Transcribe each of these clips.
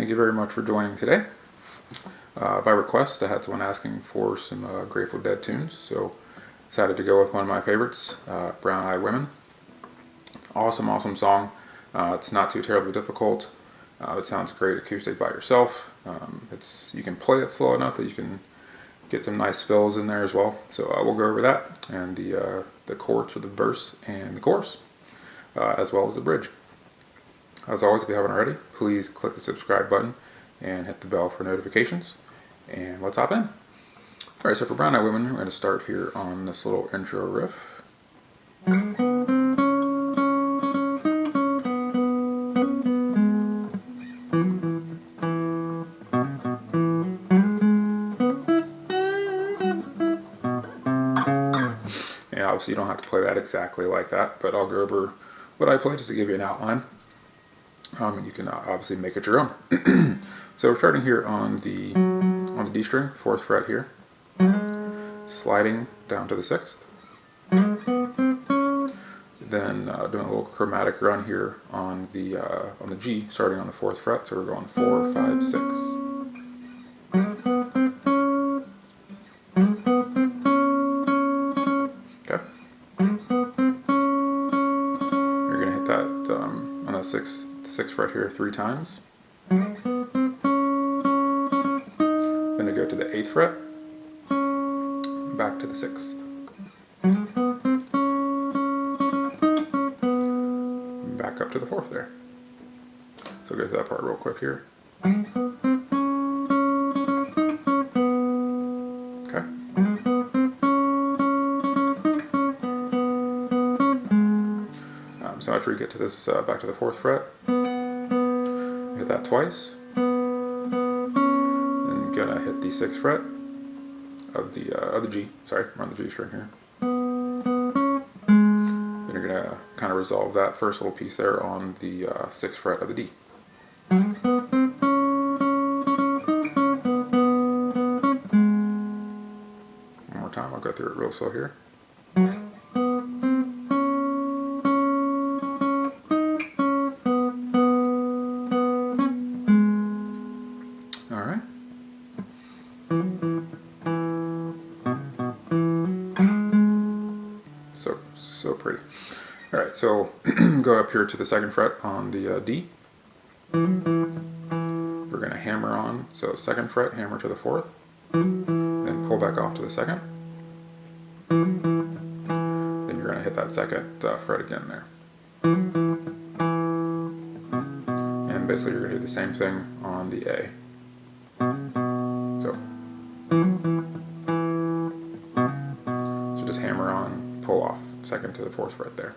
Thank you very much for joining today. By request, I had someone asking for some Grateful Dead tunes, so decided to go with one of my favorites, Brown Eyed Women. Awesome, awesome song. It's not too terribly difficult. It sounds great acoustic by yourself. You can play it slow enough that you can get some nice fills in there as well. So we'll go over that and the chords for the verse and the chorus, as well as the bridge. As always, if you haven't already, please click the subscribe button and hit the bell for notifications. And let's hop in. Alright, so for Brown Eyed Women, we're going to start here on this little intro riff. And obviously you don't have to play that exactly like that, but I'll go over what I play just to give you an outline. And you can obviously make it your own. So we're starting here on the D string, 4th fret here, sliding down to the 6th, then doing a little chromatic run here on the G, starting on the 4th fret. So we're going 4, 5, 6. Okay. You're gonna hit that on the 6th fret here 3 times. Then to go to the 8th fret, back to the 6th. Back up to the 4th there. So go through that part real quick here. Okay. So after you get to this, back to the 4th fret, hit that twice. Then you're gonna hit the 6th fret of the G. Sorry, we're on the G string here. Then you're gonna kind of resolve that first little piece there on the 6th fret of the D. One more time. I'll go through it real slow here. Alright. So pretty. Alright, so go up here to the 2nd fret on the D. We're going to hammer on, so 2nd fret, hammer to the 4th, then pull back off to the 2nd. Then you're going to hit that 2nd fret again there. And basically you're going to do the same thing on the A. So just hammer on, pull off, 2nd to the 4th fret there.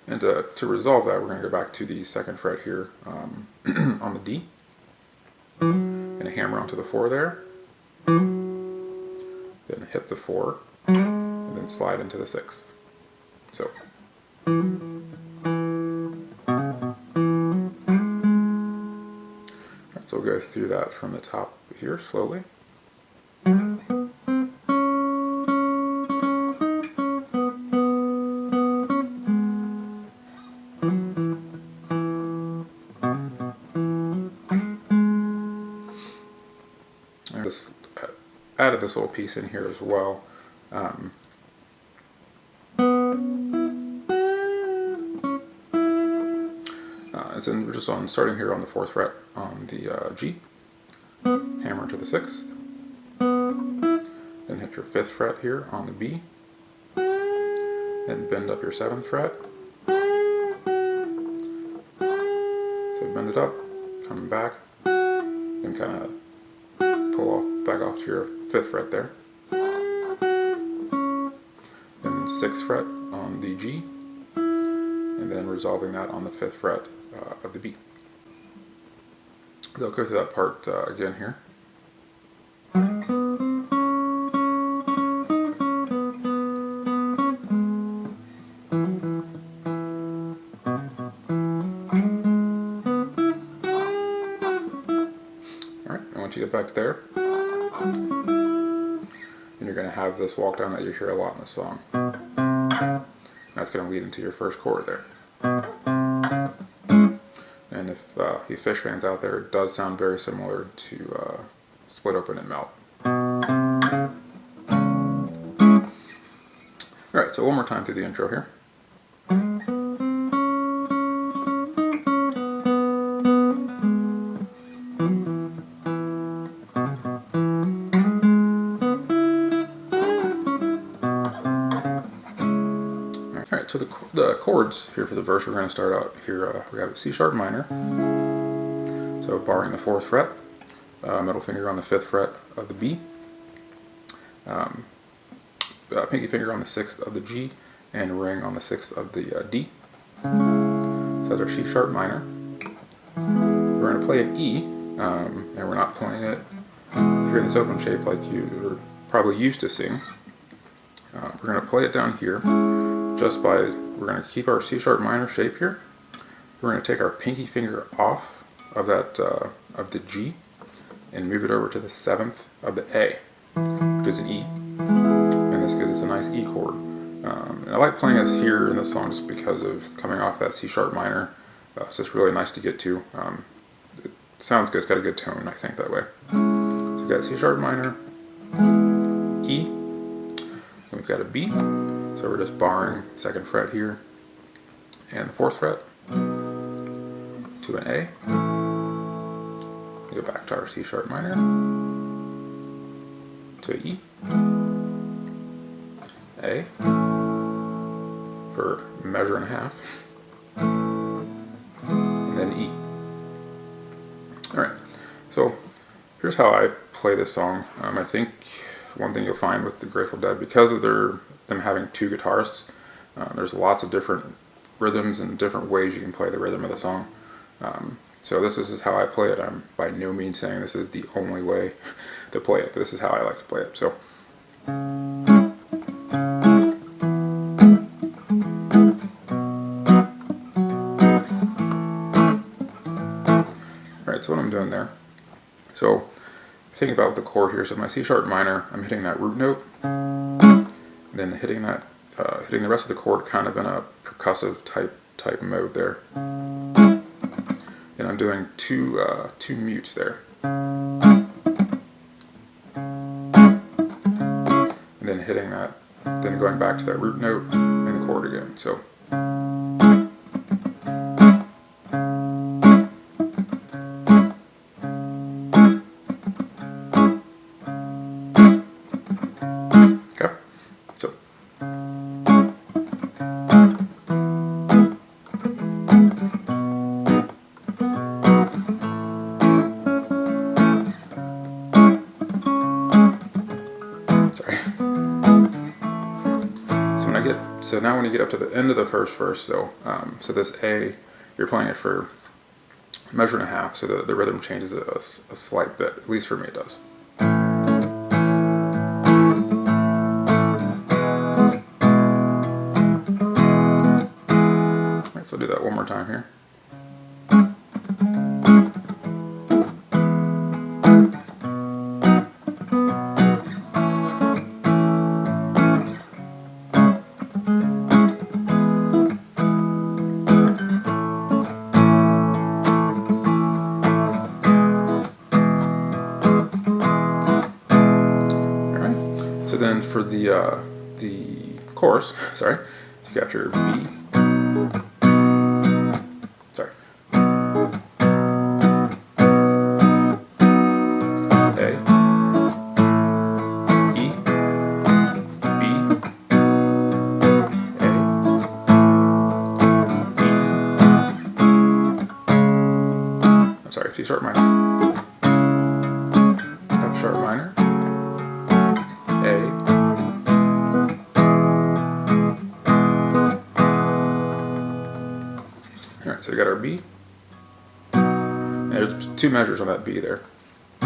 And to resolve that, we're going to go back to the 2nd fret here on the D. Going to hammer onto the 4 there, then hit the 4, and then slide into the 6th. So. So we'll go through that from the top here slowly. I just added this little piece in here as well. So we're just starting here on the 4th fret on the G, hammer to the 6th, then hit your 5th fret here on the B, then bend up your 7th fret, so bend it up, come back, then kind of pull back off to your 5th fret there, then 6th fret on the G, and then resolving that on the 5th fret of the B. So I'll go through that part again here. Alright, and once you get back to there, and you're going to have this walk down that you hear a lot in the song. That's going to lead into your first chord there. And if you Phish fans out there, it does sound very similar to Split Open and Melt. Alright, so one more time through the intro here. Alright, so the chords here for the verse, we're going to start out here, we have a C sharp minor, so barring the 4th fret, middle finger on the 5th fret of the B, pinky finger on the 6th of the G, and ring on the 6th of the D. So that's our C sharp minor. We're going to play an E, and we're not playing it here in this open shape like you're probably used to seeing. We're going to play it down here just by, we're going to keep our C sharp minor shape here. We're going to take our pinky finger off of that of the G and move it over to the 7th of the A, which is an E. And this gives us a nice E chord. And I like playing this here in the song just because of coming off that C sharp minor. It's just really nice to get to. It sounds good, it's got a good tone, I think, that way. So we've got C sharp minor, E, and we've got a B. So we're just barring 2nd fret here, and the 4th fret, to an A. We go back to our C sharp minor, to E, A, for measure and a half, and then E. Alright, so here's how I play this song. I think one thing you'll find with the Grateful Dead, because of them having 2 guitarists, there's lots of different rhythms and different ways you can play the rhythm of the song. So this is how I play it. I'm by no means saying this is the only way to play it, but this is how I like to play it. So. Alright, so what I'm doing there. So think about the chord here. So my C sharp minor, I'm hitting that root note, and then hitting the rest of the chord kind of in a percussive type mode there. And I'm doing two mutes there. And then hitting that, then going back to that root note and the chord again. So. Okay, so. So now when you get up to the end of the first verse, though, so this A, you're playing it for a measure and a half, so the rhythm changes a slight bit, at least for me it does. Alright, so I'll do that one more time here. So then for the chorus, sorry, you got your B, sorry, A, E, B, A, E, I'm sorry, C sharp minor, F sharp minor, A, alright, so we got our B, and there's 2 measures on that B there. A,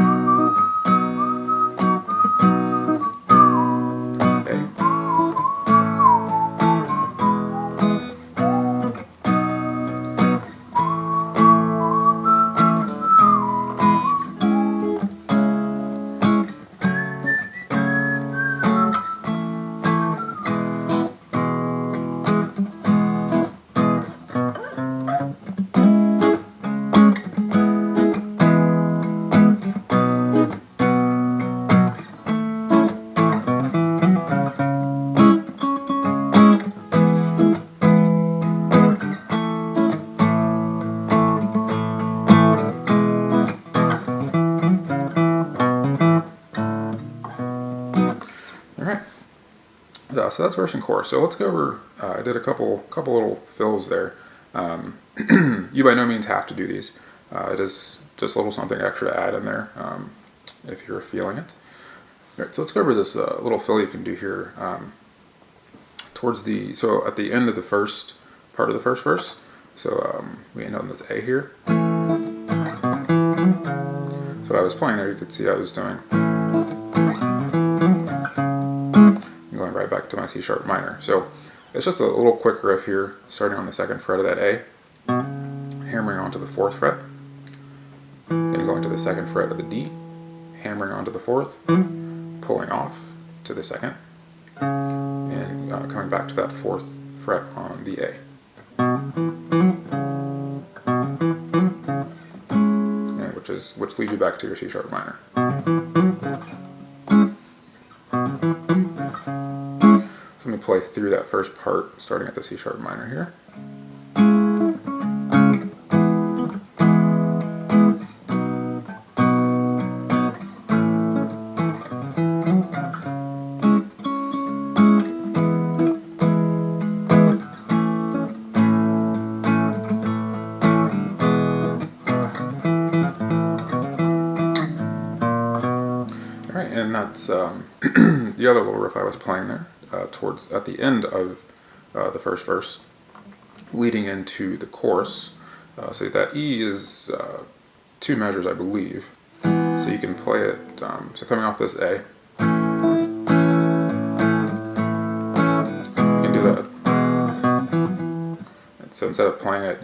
So that's verse and chorus. So let's go over, I did a couple little fills there. You by no means have to do these. It is just a little something extra to add in there if you're feeling it. All right, so let's go over this little fill you can do here so at the end of the first part of the first verse. So we end on this A here. So what I was playing there, you could see I was doing, going right back to my C sharp minor. So it's just a little quick riff here, starting on the 2nd fret of that A, hammering onto the 4th fret, then going to the 2nd fret of the D, hammering onto the 4th, pulling off to the 2nd, and coming back to that 4th fret on the A. And which leads you back to your C sharp minor. So let me play through that first part, starting at the C sharp minor here. Alright, and that's the other little riff I was playing there. At the end of the first verse, leading into the chorus. So that E is 2 measures, I believe. So you can play it. So coming off this A, you can do that. And so instead of playing it,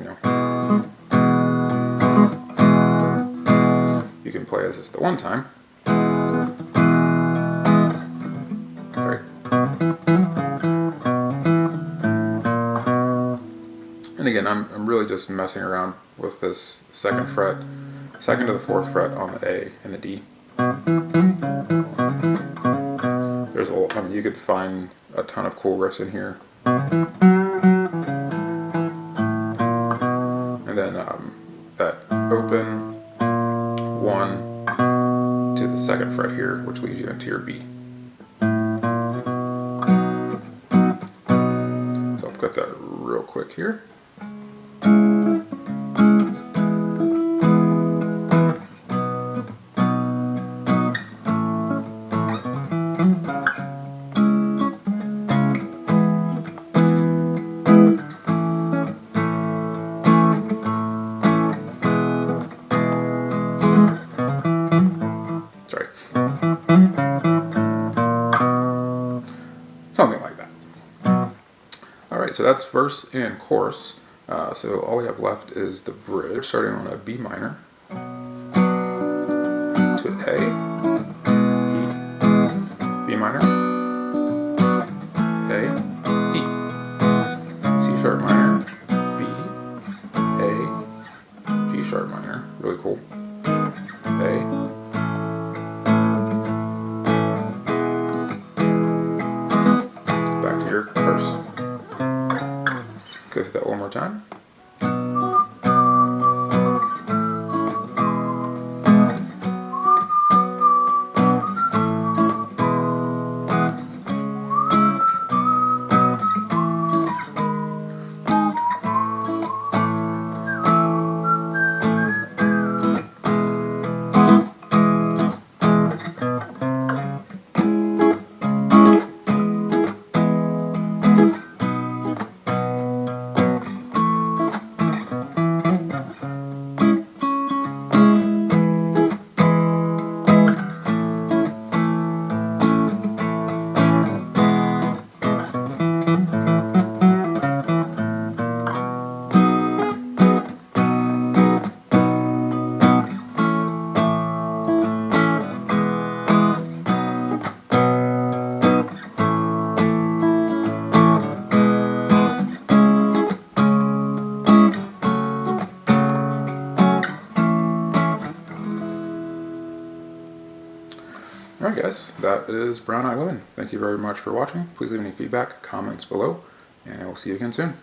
you can play it just the one time. Right. And again, I'm really just messing around with this 2nd fret, 2nd to the 4th fret on the A and the D. There's you could find a ton of cool riffs in here. And then that open 1 to the 2nd fret here, which leads you into your B. So I'll put that real quick here. Sorry. Something like that. Alright, so that's verse and chorus. So all we have left is the bridge, starting on a B minor to an A, E, B minor, A, E, C sharp minor, B, A, G sharp minor, really cool, A, back to your verse. Go through that one more time. Alright guys, that is Brown Eyed Women. Thank you very much for watching. Please leave any feedback, comments below, and we'll see you again soon.